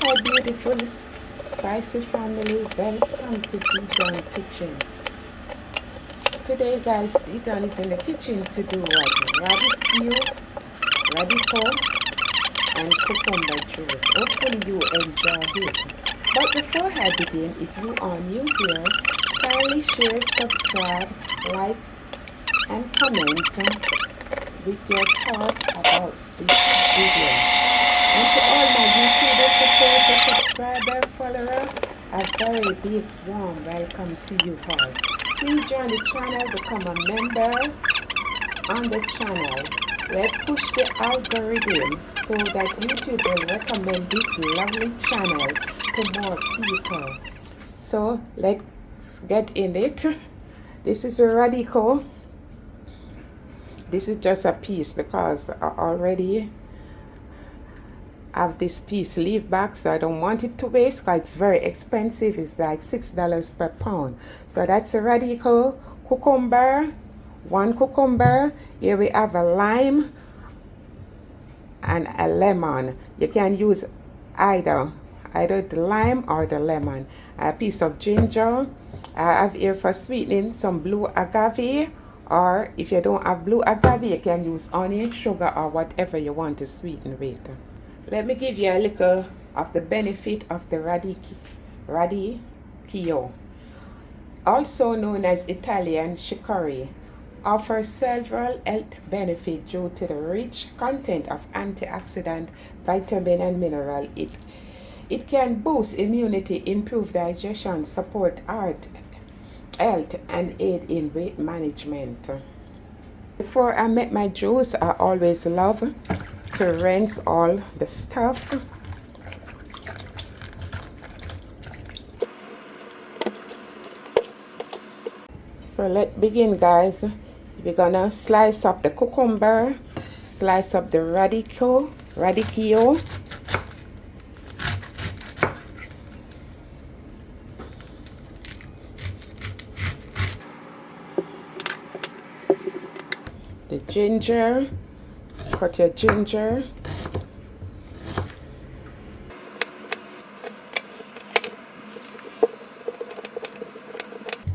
my beautiful spicy family, welcome to Dijon Kitchen. Today guys, Dijon is in the kitchen to do what? Radicchio, and cucumber juice. Hopefully you enjoy it. But before I begin, if you are new here, kindly share, subscribe, like and comment with your thought about this video. And to all my YouTube supporters, subscriber, follower, a very big warm welcome to you all. Please join the channel, become a member on the channel. Let's push the algorithm so that YouTube will recommend this lovely channel to more people. So let's get in it. This is a Radicchio. This is just a piece because I already have this piece leave back, so I don't want it to waste because it's very expensive. It's like $6 per pound. So that's a Radicchio, cucumber, one cucumber. Here we have a lime and a lemon. You can use either the lime or the lemon. A piece of ginger. I have here for sweetening some blue agave, or if you don't have blue agave, you can use honey, sugar, or whatever you want to sweeten with. Let me give you a little of the benefit of the radicchio, also known as Italian chicory. Offers several health benefits due to the rich content of antioxidant, vitamin, and mineral. It can boost immunity, improve digestion, support heart health, and aid in weight management. Before I make my juice, I always love to rinse all the stuff. So let's begin, guys. We're gonna slice up the cucumber, slice up the radicchio, the ginger. Cut your ginger.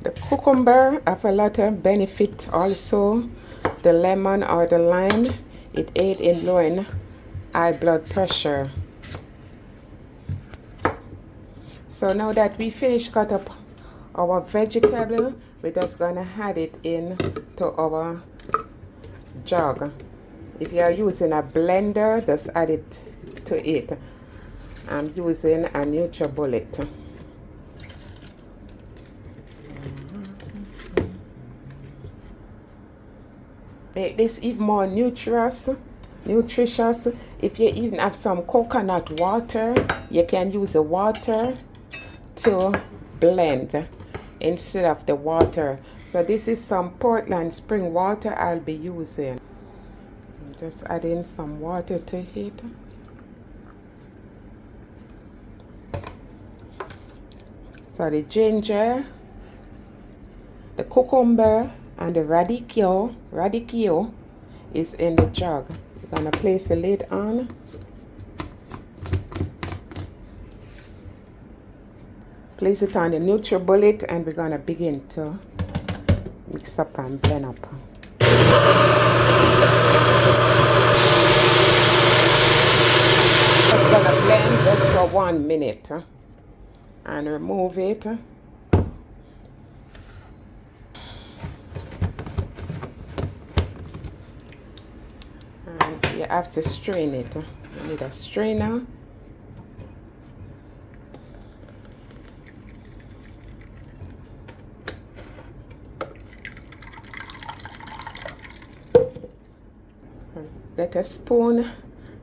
The cucumber have a lot of benefit also. The lemon or the lime, it aids in lowering high blood pressure. So now that we finish cut up our vegetable, we're just gonna add it in to our jug. If you are using a blender, just add it to it. I'm using a NutriBullet. Make this even more nutritious. If you even have some coconut water, you can use the water to blend instead of the water. So this is some Portland spring water I'll be using. Just add in some water to it. So the ginger, the cucumber, and the radicchio is in the jug. We're gonna place the lid on. Place it on the NutriBullet, and we're gonna begin to mix up and blend up. Just gonna blend just for 1 minute and remove it. And you have to strain it. You need a strainer. Get a spoon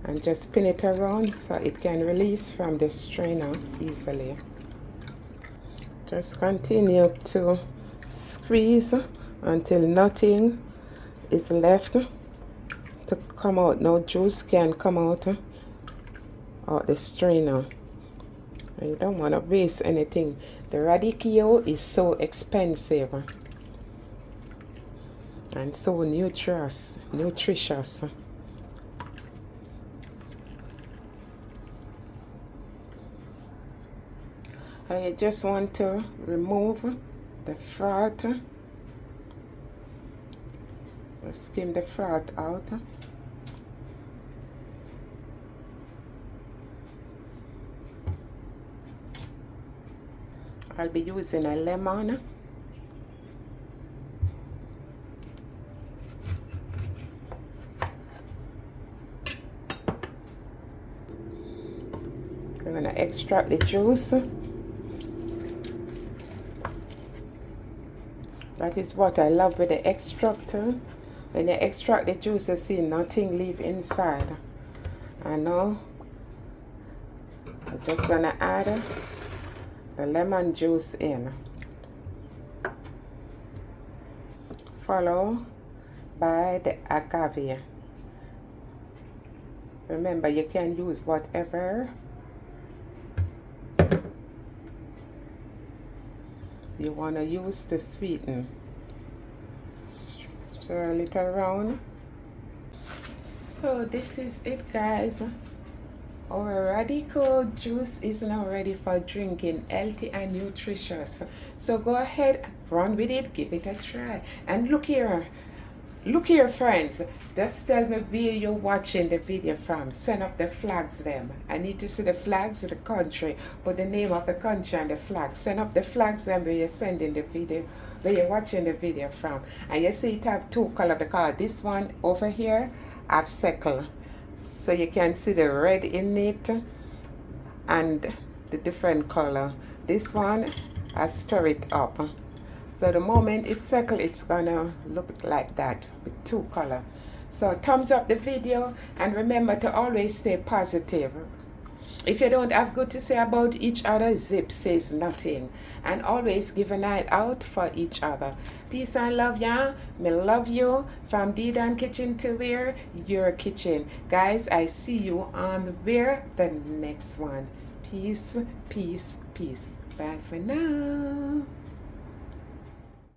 and just spin it around so it can release from the strainer easily. Just continue to squeeze until nothing is left to come out. No juice can come out of the strainer. And you don't want to waste anything. The radicchio is so expensive and so nutritious. I just want to remove the froth. Skim the froth out. I'll be using a lemon. I'm going to extract the juice. That is what I love with the extractor. When you extract the juice, you see nothing leave inside. I know. I'm just going to add the lemon juice in. Follow by the agave. Remember, you can use whatever you want to use to sweeten. Swirl it around. So this is it, guys. Our Radicchio juice is now ready for drinking, healthy and nutritious. So go ahead, run with it, give it a try. And look here friends, just tell me where you're watching the video from. Send up the flags them. I need to see the flags of the country, put the name of the country and the flag. Send up the flags them where you're sending the video, where you're watching the video from. And you see it have two color because this one over here have circle. So you can see the red in it and the different color. This one, I stir it up. So the moment it's settled, it's gonna look like that with two color. So thumbs up the video and remember to always stay positive. If you don't have good to say about each other, zip says nothing. And always give a night out for each other. Peace and love, yeah. Me love you. From Didan Kitchen to where your kitchen. Guys, I see you on where the next one. Peace, peace, peace. Bye for now.